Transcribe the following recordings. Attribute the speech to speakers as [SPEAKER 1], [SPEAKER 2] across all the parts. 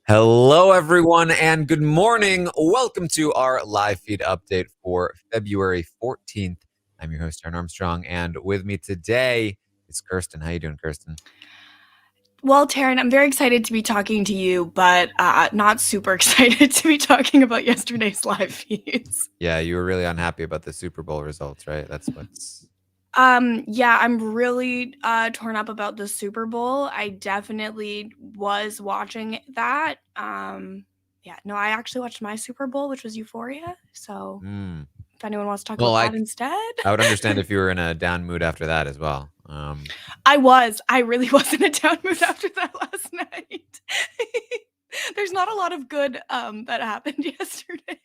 [SPEAKER 1] Hello, everyone, and good morning. Welcome to our live feed update for February 14th. I'm your host, Taran Armstrong, and with me today is Kirsten. How you doing, Kirsten?
[SPEAKER 2] Well, Taran, I'm very excited to be talking to you, but not super excited to be talking about yesterday's live feeds.
[SPEAKER 1] Yeah, you were really unhappy about the Super Bowl results, right? That's what's...
[SPEAKER 2] Yeah, I'm really torn up about the Super Bowl. I definitely was watching that. I actually watched my Super Bowl, which was Euphoria. So if anyone wants to talk
[SPEAKER 1] Well,
[SPEAKER 2] about
[SPEAKER 1] I
[SPEAKER 2] that instead.
[SPEAKER 1] would understand if you were in a down mood after that as well.
[SPEAKER 2] I really was in a down mood after that last night. There's not a lot of good that happened yesterday.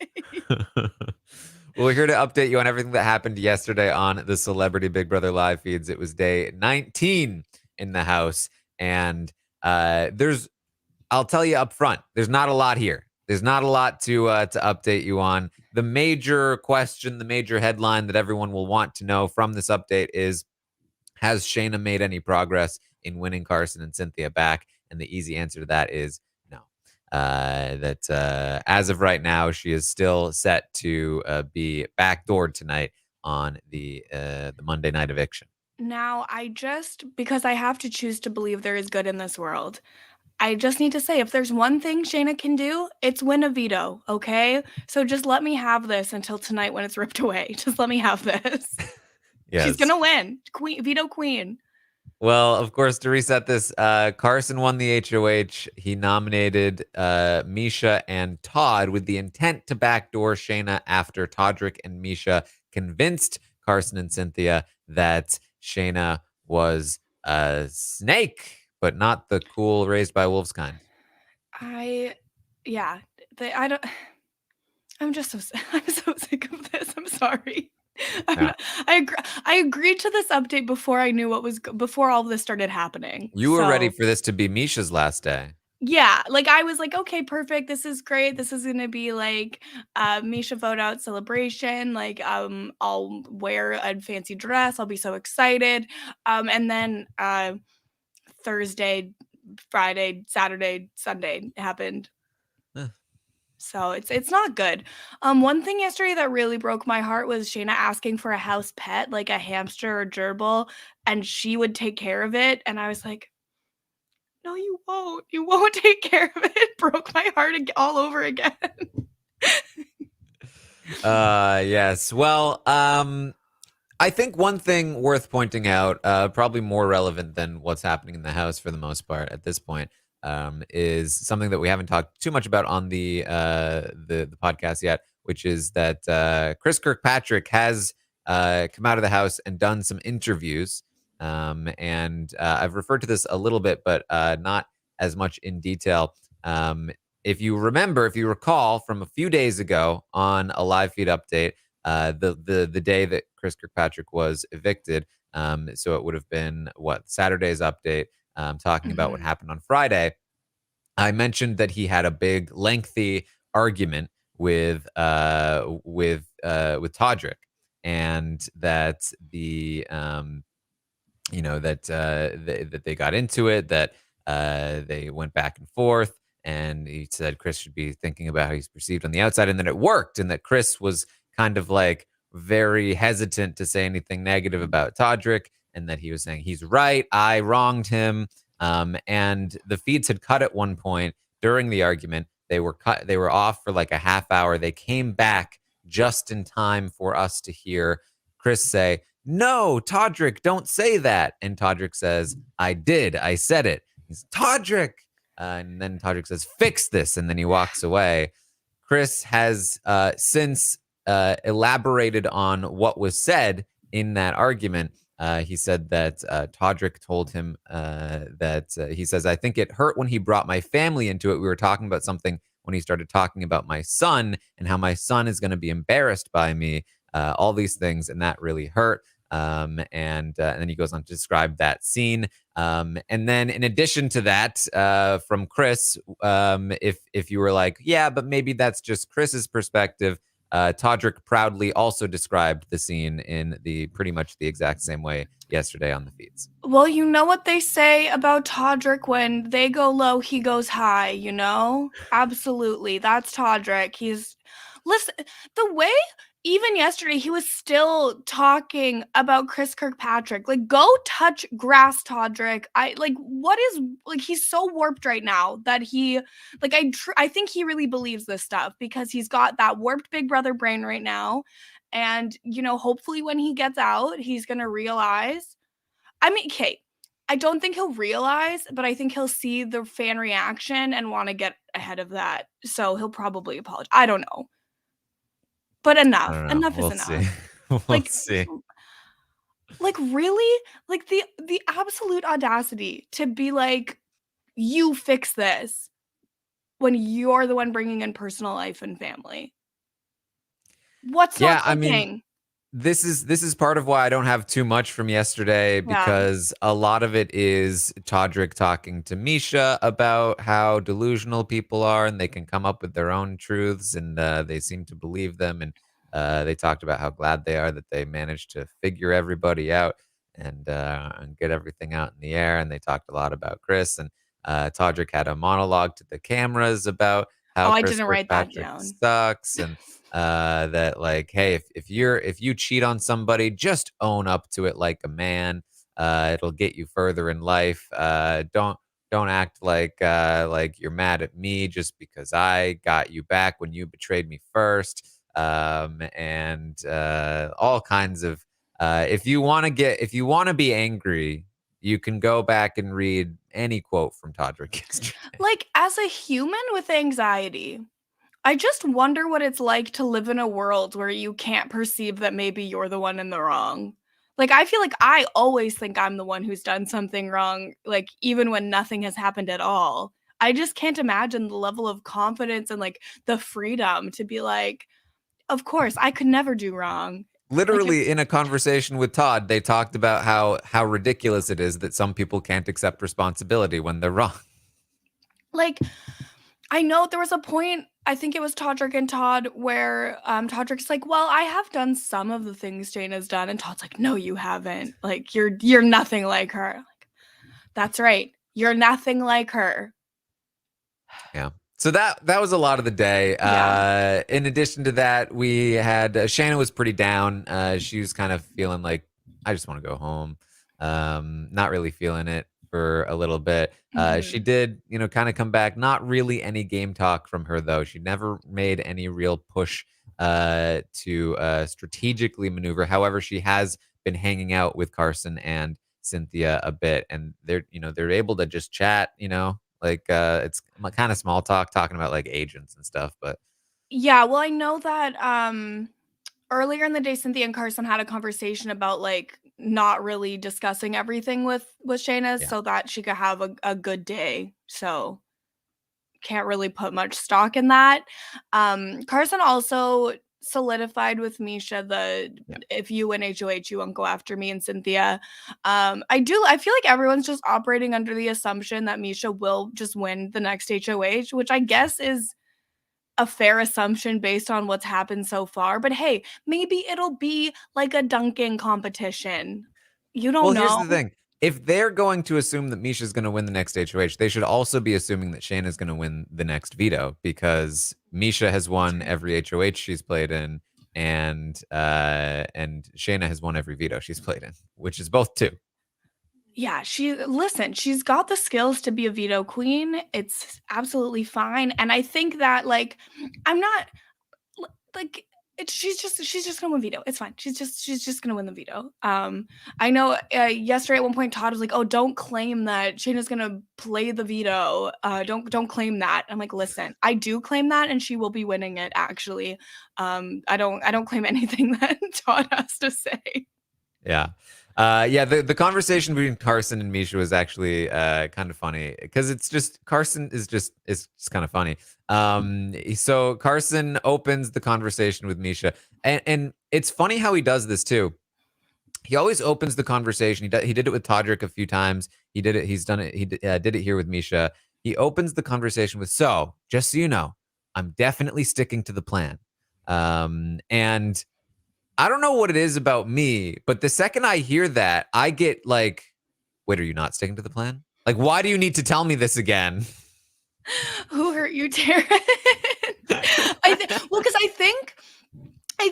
[SPEAKER 1] Well, we're here to update you on everything that happened yesterday on the Celebrity Big Brother live feeds. It was day 19 in the house, and I'll tell you up front, there's not a lot here. There's not a lot to update you on. The major question, the major headline that everyone will want to know from this update is, has Shayna made any progress in winning Carson and Cynthia back? And the easy answer to that is no. As of right now, she is still set to be backdoored tonight on the Monday night eviction.
[SPEAKER 2] Now, because I have to choose to believe there is good in this world, I just need to say, if there's one thing Shayna can do, it's win a veto, okay? So just let me have this until tonight when it's ripped away. Just let me have this.
[SPEAKER 1] Yes.
[SPEAKER 2] She's gonna win. Veto queen.
[SPEAKER 1] Well, of course, to reset this, Carson won the HOH. He nominated Misha and Todd with the intent to backdoor Shayna after Todrick and Misha convinced Carson and Cynthia that Shayna was a snake, but not the cool raised by wolves kind.
[SPEAKER 2] I'm just I'm so sick of this. I'm sorry.
[SPEAKER 1] Yeah.
[SPEAKER 2] I agreed to this update before I knew before all this started happening.
[SPEAKER 1] You were ready for this to be Misha's last day.
[SPEAKER 2] Yeah, like I was like, okay, perfect. This is great. This is gonna be like Misha vote out celebration. Like I'll wear a fancy dress. I'll be so excited. And then Thursday, Friday, Saturday, Sunday happened. So it's not good. One thing yesterday that really broke my heart was Shayna asking for a house pet, like a hamster or gerbil, and she would take care of it. And I was like, no, you won't. You won't take care of it. It broke my heart all over again.
[SPEAKER 1] Yes. Well, I think one thing worth pointing out, probably more relevant than what's happening in the house for the most part at this point, is something that we haven't talked too much about on the podcast yet, which is that Chris Kirkpatrick has come out of the house and done some interviews. And I've referred to this a little bit, but not as much in detail. If you recall from a few days ago on a live feed update, the day that Chris Kirkpatrick was evicted. So it would have been Saturday's update, talking about what happened on Friday. I mentioned that he had a big, lengthy argument with Todrick, and that that they got into it, that they went back and forth, and he said Chris should be thinking about how he's perceived on the outside, and then it worked, and that Chris was kind of like very hesitant to say anything negative about Todrick, and that he was saying he's right, I wronged him. And the feeds had cut at one point during the argument. They were off for like a half hour. They came back just in time for us to hear Chris say, "No, Todrick, don't say that." And Todrick says, "I did. I said it." He's Todrick. And then Todrick says, "Fix this." And then he walks away. Chris has since elaborated on what was said in that argument. He said that Todrick told him he says, "I think it hurt when he brought my family into it. We were talking about something when he started talking about my son and how my son is going to be embarrassed by me, all these things, and that really hurt." And then he goes on to describe that scene. And then in addition to that, from Chris, if you were like, yeah, but maybe that's just Chris's perspective, Todrick proudly also described the scene in the pretty much the exact same way yesterday on the feeds.
[SPEAKER 2] Well, you know what they say about Todrick: when they go low, he goes high, you know? Absolutely. That's Todrick. Listen, the way even yesterday he was still talking about Chris Kirkpatrick. Like, go touch grass, Todrick. He's so warped right now that I think he really believes this stuff because he's got that warped big brother brain right now. And, hopefully when he gets out, he's going to realize. I mean, okay, I don't think he'll realize, but I think he'll see the fan reaction and want to get ahead of that. So he'll probably apologize. I don't know. But
[SPEAKER 1] I
[SPEAKER 2] enough.
[SPEAKER 1] don't know.
[SPEAKER 2] Enough is
[SPEAKER 1] We'll see.
[SPEAKER 2] enough.
[SPEAKER 1] We'll
[SPEAKER 2] Like
[SPEAKER 1] see.
[SPEAKER 2] like really? Like the absolute audacity to be like, you fix this when you're the one bringing in personal life and family. What's not
[SPEAKER 1] Yeah, I mean,
[SPEAKER 2] clicking?
[SPEAKER 1] this is part of why I don't have too much from yesterday,
[SPEAKER 2] Yeah.
[SPEAKER 1] because a lot of it is Todrick talking to Misha about how delusional people are and they can come up with their own truths, and they seem to believe them. And they talked about how glad they are that they managed to figure everybody out and get everything out in the air. And they talked a lot about Chris, and Todrick had a monologue to the cameras about
[SPEAKER 2] Oh,
[SPEAKER 1] how
[SPEAKER 2] I
[SPEAKER 1] Chris
[SPEAKER 2] didn't write that
[SPEAKER 1] Kirkpatrick
[SPEAKER 2] down.
[SPEAKER 1] sucks, and that, like, hey, if you cheat on somebody, just own up to it like a man. It'll get you further in life. Don't act like you're mad at me just because I got you back when you betrayed me first. And all kinds of if you want to be angry, you can go back and read any quote from Todrick yesterday.
[SPEAKER 2] Like, as a human with anxiety, I just wonder what it's like to live in a world where you can't perceive that maybe you're the one in the wrong. Like, I feel like I always think I'm the one who's done something wrong, like, even when nothing has happened at all. I just can't imagine the level of confidence and, like, the freedom to be like, of course, I could never do wrong. Like,
[SPEAKER 1] Literally,
[SPEAKER 2] it's
[SPEAKER 1] in a conversation with Todd, they talked about how ridiculous it is that some people can't accept responsibility when they're wrong.
[SPEAKER 2] like, I know there was a point, I think it was Todrick and Todd, where Todrick's like, "Well, I have done some of the things Jane has done," and Todd's like, "No, you haven't. Like, you're nothing like her." Like, that's right. You're nothing like her.
[SPEAKER 1] Yeah. So that was a lot of the day.
[SPEAKER 2] Yeah.
[SPEAKER 1] In addition to that, we had Shanna was pretty down. She was kind of feeling like, I just want to go home. Not really feeling it for a little bit. She
[SPEAKER 2] Mhm.
[SPEAKER 1] did, kind of come back. Not really any game talk from her though. She never made any real push to strategically maneuver. However, she has been hanging out with Carson and Cynthia a bit, and they're able to just chat. Like, it's kind of small talk, talking about like agents and stuff. But
[SPEAKER 2] Yeah, well, I know that earlier in the day, Cynthia and Carson had a conversation about like not really discussing everything with Shayna
[SPEAKER 1] yeah,
[SPEAKER 2] so that she could have a good day. So can't really put much stock in that. Carson also solidified with Misha the
[SPEAKER 1] yeah.
[SPEAKER 2] if you win HOH, you won't go after me and Cynthia. I feel like everyone's just operating under the assumption that Misha will just win the next HOH, which I guess is a fair assumption based on what's happened so far. But hey, maybe it'll be like a dunking competition. You
[SPEAKER 1] Well,
[SPEAKER 2] don't
[SPEAKER 1] here's
[SPEAKER 2] know.
[SPEAKER 1] the thing. If they're going to assume that Misha's going to win the next HOH, they should also be assuming that Shayna's going to win the next veto, because Misha has
[SPEAKER 2] That's
[SPEAKER 1] won
[SPEAKER 2] right.
[SPEAKER 1] every HOH she's played in, and Shayna has won every veto she's played in, which is both two.
[SPEAKER 2] Yeah, she's got the skills to be a veto queen. It's absolutely fine. And I think that like I'm not like she's just gonna win veto. It's fine. She's just gonna win the veto. I know yesterday at one point Todd was like, "Oh, don't claim that Shayna's gonna play the veto. Don't claim that." I'm like, "Listen, I do claim that, and she will be winning it. Actually, I don't claim anything that Todd has to say."
[SPEAKER 1] Yeah. Yeah, the conversation between Carson and Misha was actually kind of funny, because it's just Carson is just kind of funny. So Carson opens the conversation with Misha, and it's funny how he does this too. He always opens the conversation. He did it with Todrick a few times. He did it. He's done it. Did it here with Misha. He opens the conversation with, "So, just so you know, I'm definitely sticking to the plan. And I don't know what it is about me, but the second I hear that, I get like, wait, are you not sticking to the plan? Like, why do you need to tell me this again?
[SPEAKER 2] Who hurt you, Taran? Well, because I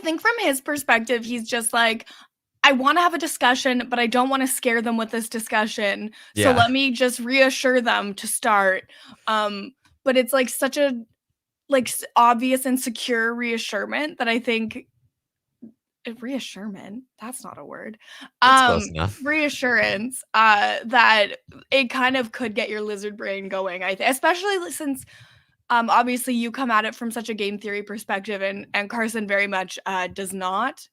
[SPEAKER 2] think from his perspective, he's just like, I want to have a discussion, but I don't want to scare them with this discussion. So let me just reassure them to start. But it's like such a obvious and secure reassurance that I think reassurance, that's not a word.
[SPEAKER 1] That's close enough.
[SPEAKER 2] Reassurance that it kind of could get your lizard brain going. Especially since obviously you come at it from such a game theory perspective, and Carson very much does not.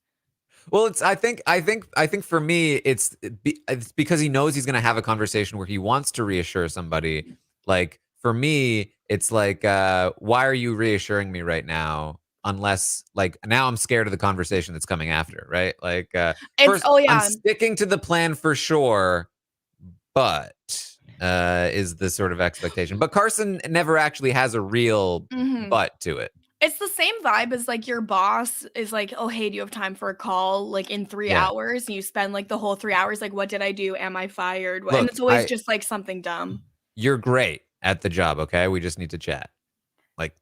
[SPEAKER 1] Well, I think for me, it's because he knows he's going to have a conversation where he wants to reassure somebody. Like for me, it's like, why are you reassuring me right now? Unless like now I'm scared of the conversation that's coming after, right? Like first, I'm sticking to the plan for sure, but is the sort of expectation. But Carson never actually has a real but to it.
[SPEAKER 2] It's the same vibe as like your boss is like, oh, hey, do you have time for a call like in 3 hours? And you spend like the whole 3 hours like, what did I do? Am I fired? Look, and it's always just like something dumb.
[SPEAKER 1] You're great at the job, okay? We just need to chat. Like,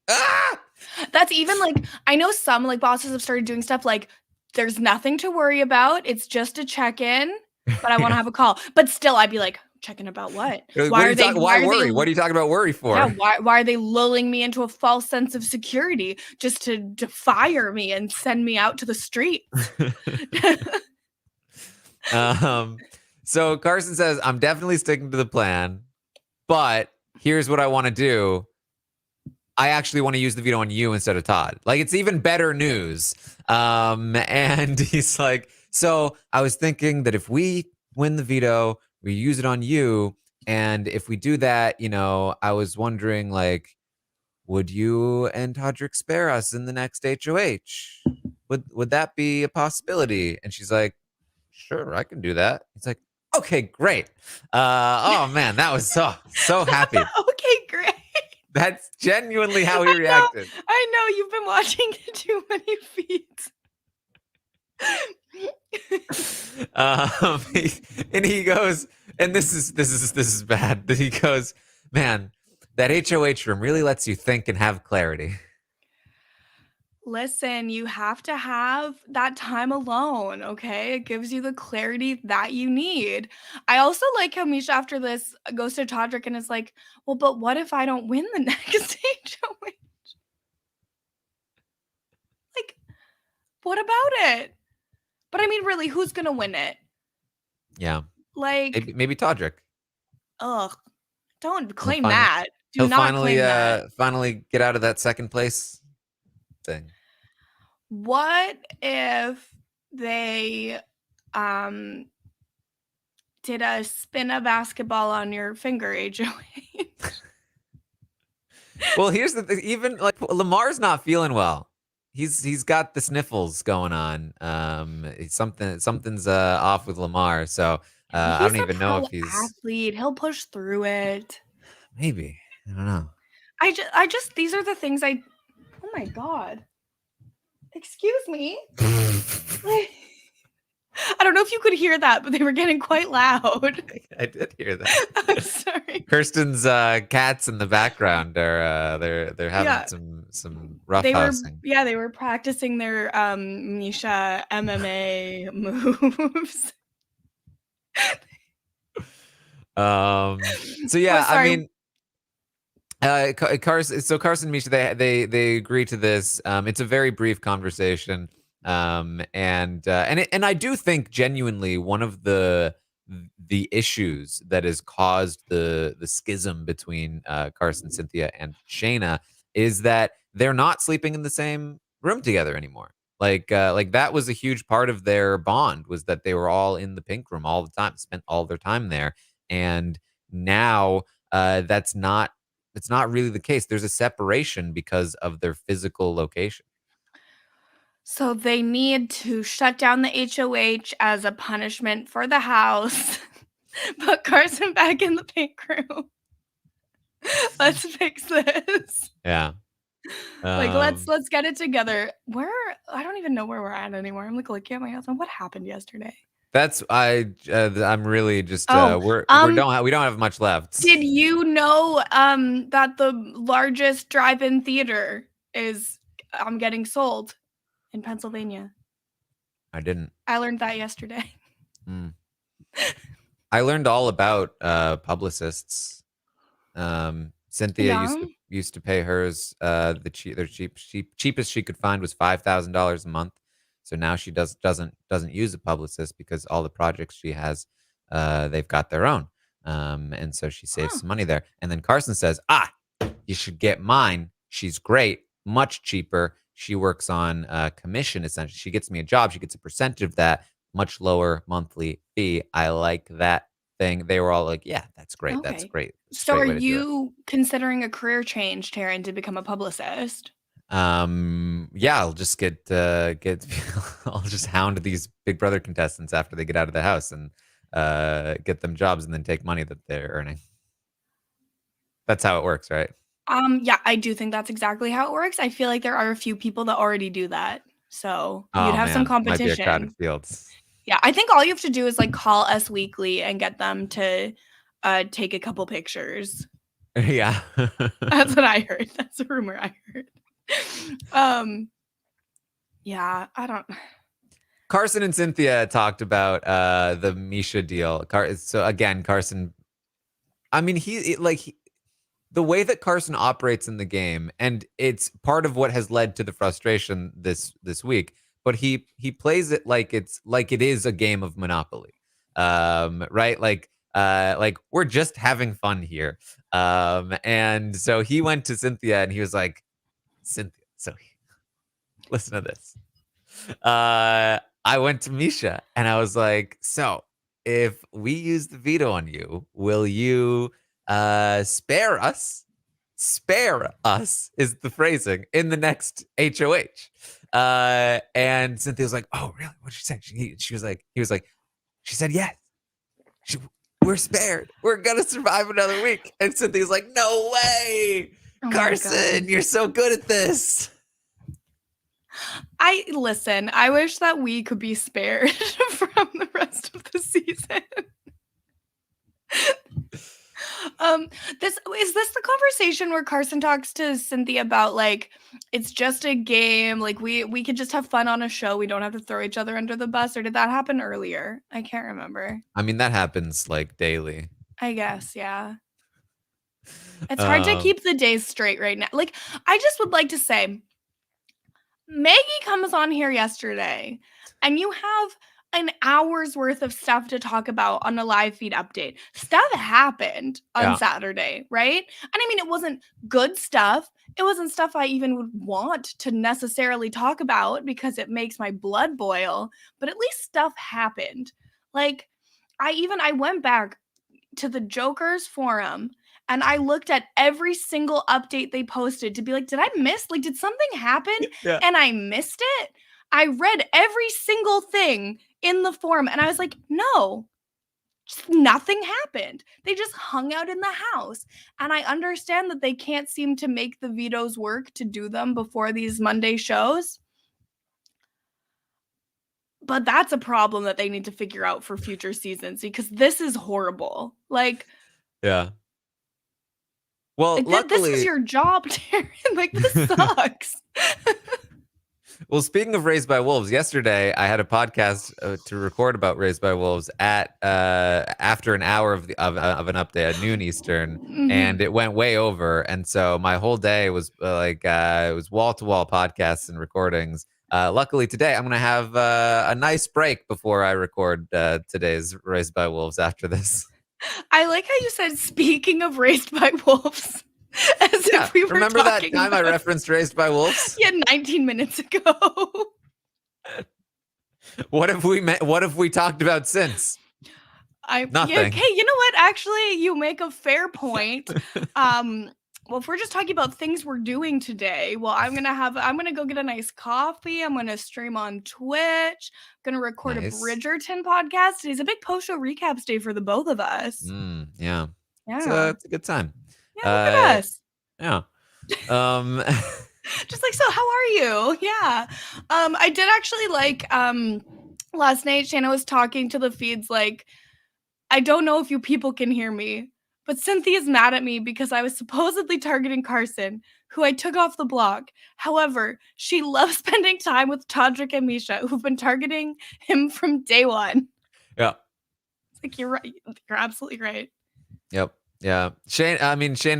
[SPEAKER 2] That's even like, I know some like bosses have started doing stuff like, there's nothing to worry about. It's just a check-in, but I want to have a call. But still, I'd be like, checking about what?
[SPEAKER 1] Why worry? What are you talking about worry for?
[SPEAKER 2] Yeah, why are they lulling me into a false sense of security just to fire me and send me out to the street?
[SPEAKER 1] So Carson says, I'm definitely sticking to the plan, but here's what I want to do. I actually want to use the veto on you instead of Todd. Like, it's even better news. And he's like, so I was thinking that if we win the veto, we use it on you. And if we do that, you know, I was wondering, like, would you and Todrick spare us in the next HOH? Would that be a possibility? And she's like, sure, I can do that. He's like, okay, great. Oh man, that was so happy.
[SPEAKER 2] Okay, great.
[SPEAKER 1] That's genuinely how he reacted.
[SPEAKER 2] I know you've been watching too many feeds.
[SPEAKER 1] And he goes, and this is bad. He goes, man, that HOH room really lets you think and have clarity.
[SPEAKER 2] Listen, you have to have that time alone, okay? It gives you the clarity that you need. I also like how Misha after this goes to Todrick and is like, well, but what if I don't win the next HOH? Like, what about it? But I mean, really, who's going to win it?
[SPEAKER 1] Yeah.
[SPEAKER 2] Like,
[SPEAKER 1] maybe Todrick.
[SPEAKER 2] Ugh. Don't claim that. Do not
[SPEAKER 1] finally,
[SPEAKER 2] claim that.
[SPEAKER 1] Finally get out of that second place thing.
[SPEAKER 2] What if they did a spin a basketball on your finger, HOH?
[SPEAKER 1] Well, here's the thing. Even like Lamar's not feeling well. He's got the sniffles going on. Something's off with Lamar. So I don't even know if he's
[SPEAKER 2] athlete. He'll push through it.
[SPEAKER 1] Maybe. I don't know.
[SPEAKER 2] I just these are the things I. Oh my god. Excuse me. I don't know if you could hear that, but they were getting quite loud.
[SPEAKER 1] I did hear that.
[SPEAKER 2] I'm sorry.
[SPEAKER 1] Kirsten's cats in the background are they're having some roughhousing.
[SPEAKER 2] They were practicing their Misha MMA moves.
[SPEAKER 1] So yeah, I mean, Carson and Misha, they agree to this. It's a very brief conversation. And I do think genuinely one of the issues that has caused the schism between Carson, Cynthia, and Shanna is that they're not sleeping in the same room together anymore. Like that was a huge part of their bond, was that they were all in the pink room all the time, spent all their time there. And now it's not really the case. There's a separation because of their physical location.
[SPEAKER 2] So they need to shut down the HOH as a punishment for the house. Put Carson back in the pink room. Let's fix this.
[SPEAKER 1] Yeah.
[SPEAKER 2] Like,
[SPEAKER 1] Um,
[SPEAKER 2] let's get it together. I don't even know where we're at anymore. I'm like looking at my house. What happened yesterday?
[SPEAKER 1] I'm really just
[SPEAKER 2] Oh,
[SPEAKER 1] we don't have much left.
[SPEAKER 2] did you know that the largest drive-in theater is getting sold in Pennsylvania?
[SPEAKER 1] I didn't.
[SPEAKER 2] I learned that yesterday.
[SPEAKER 1] Mm. I learned all about publicists. Cynthia
[SPEAKER 2] Yeah.
[SPEAKER 1] used to pay hers cheapest she could find was $5,000 a month. So now she doesn't use a publicist because all the projects she has, they've got their own. And so she saves
[SPEAKER 2] Huh.
[SPEAKER 1] some money there. And then Carson says, you should get mine. She's great, much cheaper. She works on commission essentially. She gets me a job. She gets a percentage of that, much lower monthly fee. I like that thing. They were all like, yeah, that's great. That's
[SPEAKER 2] Okay.
[SPEAKER 1] great. That's a
[SPEAKER 2] So
[SPEAKER 1] great
[SPEAKER 2] are
[SPEAKER 1] way to do it.
[SPEAKER 2] you considering a career change, Taran, to become a publicist?
[SPEAKER 1] Yeah, I'll just I'll just hound these Big Brother contestants after they get out of the house and get them jobs and then take money that they're earning. That's how it works, right?
[SPEAKER 2] Yeah, I do think that's exactly how it works. I feel like there are a few people that already do that. So you'd
[SPEAKER 1] Oh
[SPEAKER 2] have some
[SPEAKER 1] man, might be a crowded
[SPEAKER 2] competition.
[SPEAKER 1] field.
[SPEAKER 2] Yeah, I think all you have to do is like call Us Weekly and get them to take a couple pictures.
[SPEAKER 1] Yeah.
[SPEAKER 2] That's what I heard. That's a rumor I heard. Yeah, I don't.
[SPEAKER 1] Carson and Cynthia talked about the Misha deal. So again, Carson. I mean, the way that Carson operates in the game, and it's part of what has led to the frustration this week. But he plays it like it is a game of Monopoly, right? Like we're just having fun here. And so he went to Cynthia and he was like, Cynthia, so listen to this. I went to Misha and I was like, so if we use the veto on you, will you spare us? Spare us is the phrasing in the next HOH. And Cynthia was like, oh, really? What did she say? She was like, he was like, she said yes. We're spared. We're gonna survive another week. And Cynthia's like, no way.
[SPEAKER 2] Oh my
[SPEAKER 1] Carson,
[SPEAKER 2] God.
[SPEAKER 1] you're so good at this.
[SPEAKER 2] I wish that we could be spared from the rest of the season. This the conversation where Carson talks to Cynthia about like it's just a game, like we could just have fun on a show. We don't have to throw each other under the bus, or did that happen earlier? I can't remember.
[SPEAKER 1] I mean, that happens like daily.
[SPEAKER 2] I guess, yeah. It's hard to keep the days straight right now. Like, I just would like to say, Maggie comes on here yesterday, and you have an hour's worth of stuff to talk about on a live feed update. Stuff happened on Saturday, right? And I mean, it wasn't good stuff. It wasn't stuff I even would want to necessarily talk about because it makes my blood boil, but at least stuff happened. Like, I went back to the Joker's forum and I looked at every single update they posted to be like, did I miss? Like, did something happen?
[SPEAKER 1] Yeah.
[SPEAKER 2] And I missed it? I read every single thing in the forum and I was like, no, just nothing happened. They just hung out in the house. And I understand that they can't seem to make the vetoes work to do them before these Monday shows. But that's a problem that they need to figure out for future seasons because this is horrible. Like,
[SPEAKER 1] yeah. Well,
[SPEAKER 2] like,
[SPEAKER 1] luckily,
[SPEAKER 2] this is your job, Taran. Like, this sucks.
[SPEAKER 1] Well, speaking of Raised by Wolves, yesterday I had a podcast to record about Raised by Wolves at after an hour of an update at noon Eastern, and it went way over. And so my whole day was it was wall to wall podcasts and recordings. Luckily today I'm gonna have a nice break before I record today's Raised by Wolves after this.
[SPEAKER 2] I like how you said, speaking of Raised by Wolves, as if we were
[SPEAKER 1] remember that
[SPEAKER 2] talking
[SPEAKER 1] time I referenced Raised by Wolves?
[SPEAKER 2] Yeah, 19 minutes ago.
[SPEAKER 1] What have we talked about since? Nothing.
[SPEAKER 2] Yeah, okay, you know what? Actually, you make a fair point. Well, if we're just talking about things we're doing today, well, I'm gonna go get a nice coffee. I'm gonna stream on Twitch. I'm gonna record a Bridgerton podcast. Today's a big post-show recaps day for the both of us.
[SPEAKER 1] Yeah.
[SPEAKER 2] Yeah.
[SPEAKER 1] It's a good time.
[SPEAKER 2] Yeah, look at us.
[SPEAKER 1] Yeah.
[SPEAKER 2] Just like, so how are you? Yeah. I did actually like last night Shanna was talking to the feeds like, I don't know if you people can hear me, but Cynthia's mad at me because I was supposedly targeting Carson, who I took off the block. However, she loves spending time with Todrick and Misha, who've been targeting him from day one.
[SPEAKER 1] Yeah.
[SPEAKER 2] It's like, you're right. You're absolutely right.
[SPEAKER 1] Yep. Yeah. Shane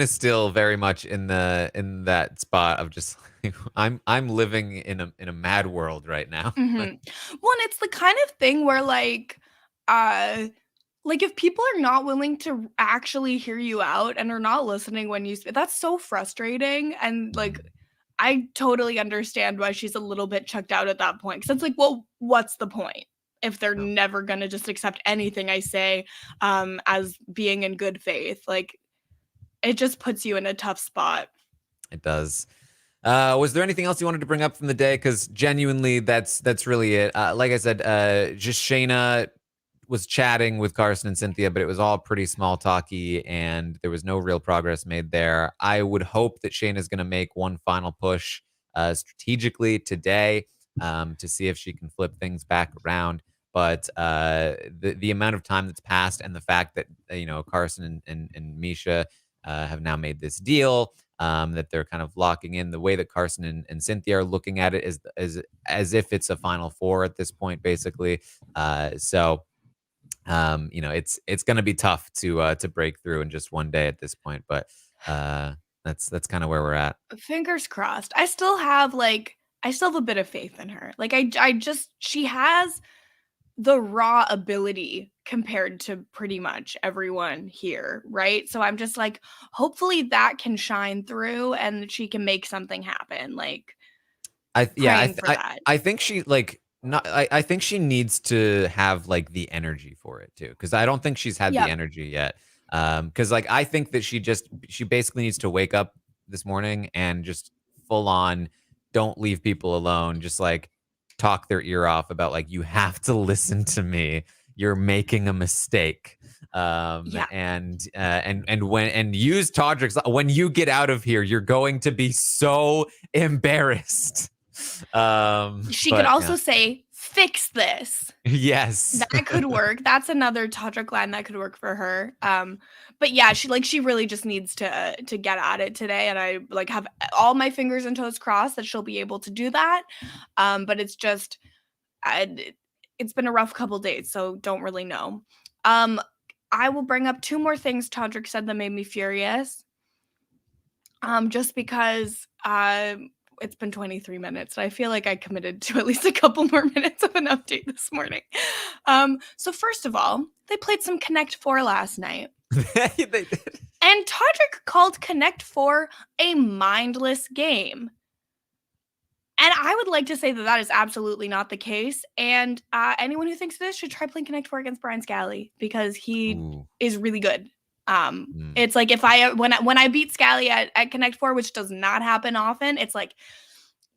[SPEAKER 1] is still very much in that spot of just like, I'm living in a mad world right now.
[SPEAKER 2] Well, and it's the kind of thing where uh if people are not willing to actually hear you out and are not listening when you speak, that's so frustrating. And I totally understand why she's a little bit checked out at that point. Cause it's like, well, what's the point if they're never gonna just accept anything I say as being in good faith? Like, it just puts you in a tough spot.
[SPEAKER 1] It does. Was there anything else you wanted to bring up from the day? Because genuinely, that's really it. Like I said, just Shayna was chatting with Carson and Cynthia, but it was all pretty small talky, and there was no real progress made there. I would hope that Shayna's going to make one final push strategically today to see if she can flip things back around. But the amount of time that's passed, and the fact that Carson and Misha have now made this deal. That they're kind of locking in the way that Carson and Cynthia are looking at it is as if it's a Final Four at this point, basically. So it's going to be tough to break through in just one day at this point, but that's kind of where we're at.
[SPEAKER 2] Fingers crossed. I still have a bit of faith in her. Like, she has the raw ability compared to pretty much everyone here, right? So I'm just like, hopefully that can shine through and she can make something happen. Like, praying for that.
[SPEAKER 1] I think she not I think she needs to have like the energy for it too, because I don't think she's had the
[SPEAKER 2] Yep.
[SPEAKER 1] energy yet. Because I think that she basically needs to wake up this morning and just full on don't leave people alone. Just like talk their ear off about like, you have to listen to me. You're making a mistake.
[SPEAKER 2] Yeah.
[SPEAKER 1] And use Todrick's, when you get out of here, you're going to be so embarrassed.
[SPEAKER 2] She could also say, fix this.
[SPEAKER 1] Yes.
[SPEAKER 2] That could work. That's another Todrick line that could work for her. But yeah, she really just needs to get at it today, and I have all my fingers and toes crossed that she'll be able to do that. But it's just it's been a rough couple days, so don't really know. I will bring up two more things Todrick said that made me furious. Just because it's been 23 minutes. And I feel like I committed to at least a couple more minutes of an update this morning. So first of all, they played some Connect 4 last night.
[SPEAKER 1] They did.
[SPEAKER 2] And Todrick called Connect 4 a mindless game. And I would like to say that is absolutely not the case. And anyone who thinks this should try playing Connect 4 against Brian Scally, because he is really good. It's like when I beat Scally at Connect 4, which does not happen often, it's like,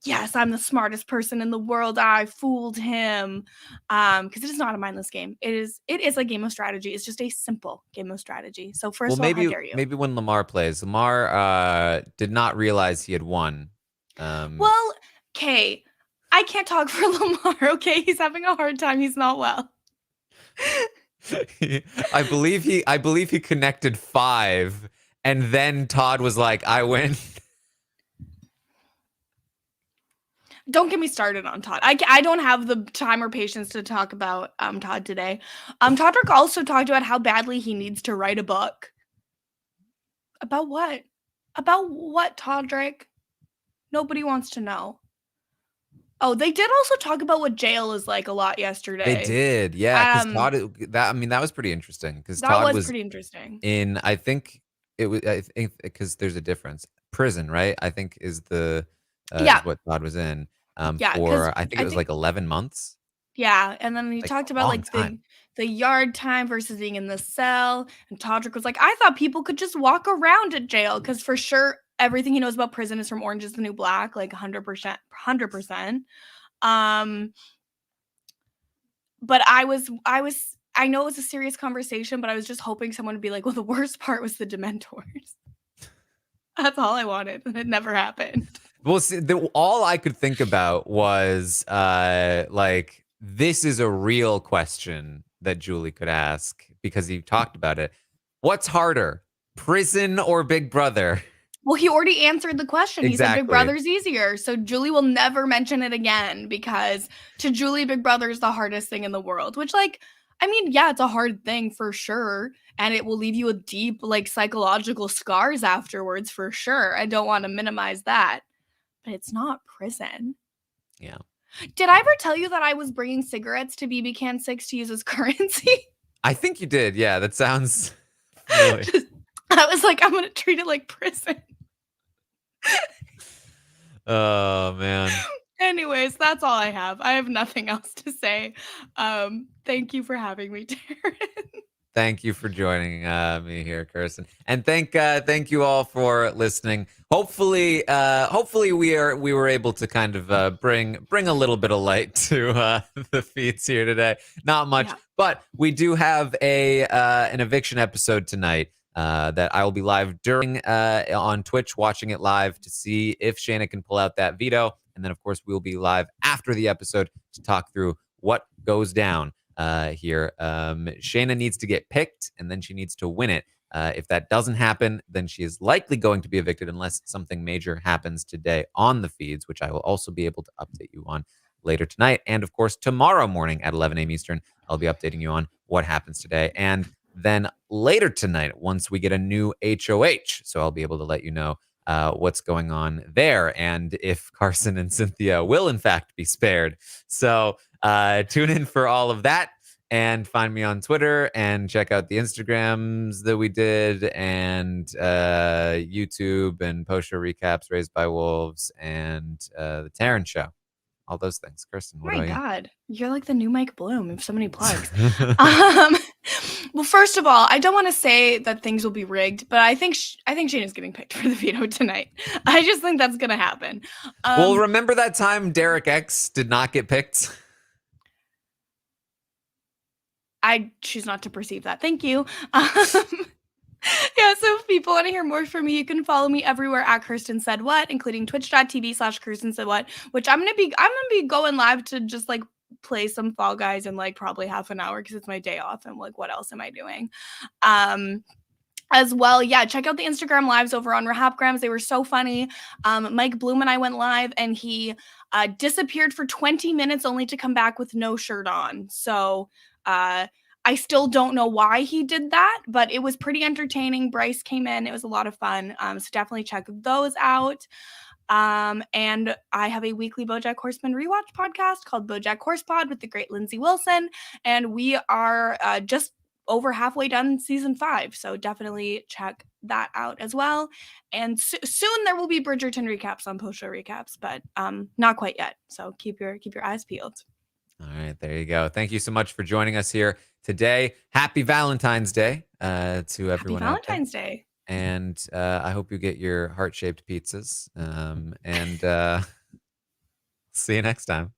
[SPEAKER 2] yes, I'm the smartest person in the world. I fooled him. Because it is not a mindless game. It is a game of strategy. It's just a simple game of strategy. So first of all, how dare you?
[SPEAKER 1] Maybe when Lamar plays, Lamar did not realize he had won.
[SPEAKER 2] Well, okay, I can't talk for Lamar. Okay, he's having a hard time. He's not well.
[SPEAKER 1] I believe he connected 5, and then Todd was like, "I win."
[SPEAKER 2] Don't get me started on Todd. I don't have the time or patience to talk about Todd today. Todrick also talked about how badly he needs to write a book. About what? About what, Todrick? Nobody wants to know. Oh, they did also talk about what jail is like a lot yesterday.
[SPEAKER 1] They did, yeah. Because Todd, that was pretty interesting. Because Todd was
[SPEAKER 2] pretty interesting.
[SPEAKER 1] In, I think because there's a difference. Prison, right? I think is the is what Todd was in. For I think it was like 11 months.
[SPEAKER 2] Yeah, and then he talked about the yard time versus being in the cell, and Todrick was like, I thought people could just walk around at jail, because for sure everything he knows about prison is from Orange is the New Black, like 100%. But I know it was a serious conversation, but I was just hoping someone would be like, well, the worst part was the Dementors. That's all I wanted, and it never happened.
[SPEAKER 1] Well, see, all I could think about was like, this is a real question that Julie could ask because he talked about it. What's harder, prison or Big Brother?
[SPEAKER 2] Well, he already answered the question. He said Big
[SPEAKER 1] Exactly.
[SPEAKER 2] Brother's easier. So Julie will never mention it again because to Julie, Big Brother is the hardest thing in the world, which, like, I mean, yeah, it's a hard thing for sure. And it will leave you with deep, like, psychological scars afterwards for sure. I don't want to minimize that, but it's not prison.
[SPEAKER 1] Yeah.
[SPEAKER 2] Did I ever tell you that I was bringing cigarettes to BB Can 6 to use as currency?
[SPEAKER 1] I think you did. Yeah, that sounds familiar.
[SPEAKER 2] I was like, I'm going to treat it like prison.
[SPEAKER 1] Oh, man.
[SPEAKER 2] Anyways, that's all I have. I have nothing else to say. Thank you for having me, Taran.
[SPEAKER 1] Thank you for joining me here, Kirsten, and thank you all for listening. Hopefully, we were able to kind of bring a little bit of light to the feeds here today. Not much,
[SPEAKER 2] Yeah.
[SPEAKER 1] but we do have an eviction episode tonight that I will be live during on Twitch, watching it live to see if Shanna can pull out that veto, and then of course we'll be live after the episode to talk through what goes down here. Shanna needs to get picked and then she needs to win it. If that doesn't happen, then she is likely going to be evicted unless something major happens today on the feeds, which I will also be able to update you on later tonight. And of course, tomorrow morning at 11 a.m. Eastern, I'll be updating you on what happens today. And then later tonight, once we get a new HOH, so I'll be able to let you know what's going on there and if Carson and Cynthia will in fact be spared. So tune in for all of that and find me on Twitter and check out the Instagrams that we did and YouTube and post-show recaps, Raised by Wolves, and the Taran Show. All those things. Kirsten, what
[SPEAKER 2] Oh my
[SPEAKER 1] about
[SPEAKER 2] God, you're like the new Mike Bloom. You have so many plugs.
[SPEAKER 1] you?
[SPEAKER 2] Well, first of all, I don't want to say that things will be rigged, but I think Shayna's getting picked for the veto tonight. I just think that's gonna happen.
[SPEAKER 1] Well, remember that time Derek X did not get picked?
[SPEAKER 2] I choose not to perceive that. Thank you. Yeah, so if people want to hear more from me, you can follow me everywhere at Kirsten Said What, including twitch.tv/Kirsten Said What, which I'm gonna be going live to just like play some Fall Guys in like probably half an hour because it's my day off and like what else am I doing? As well, yeah, check out the Instagram lives over on RHAPgrams. They were so funny. Mike Bloom and I went live and he disappeared for 20 minutes only to come back with no shirt on. So I still don't know why he did that, but it was pretty entertaining. Bryce came in. It was a lot of fun. So definitely check those out. And I have a weekly BoJack Horseman rewatch podcast called BoJack Horse Pod with the great Lindsay Wilson. And we are just over halfway done season 5. So definitely check that out as well. And soon there will be Bridgerton recaps on post show recaps, but not quite yet. So keep your eyes peeled.
[SPEAKER 1] All right, there you go. Thank you so much for joining us here today. Happy Valentine's Day to everyone
[SPEAKER 2] Happy
[SPEAKER 1] out there.
[SPEAKER 2] Valentine's Day.
[SPEAKER 1] And I hope you get your heart-shaped pizzas. And see you next time.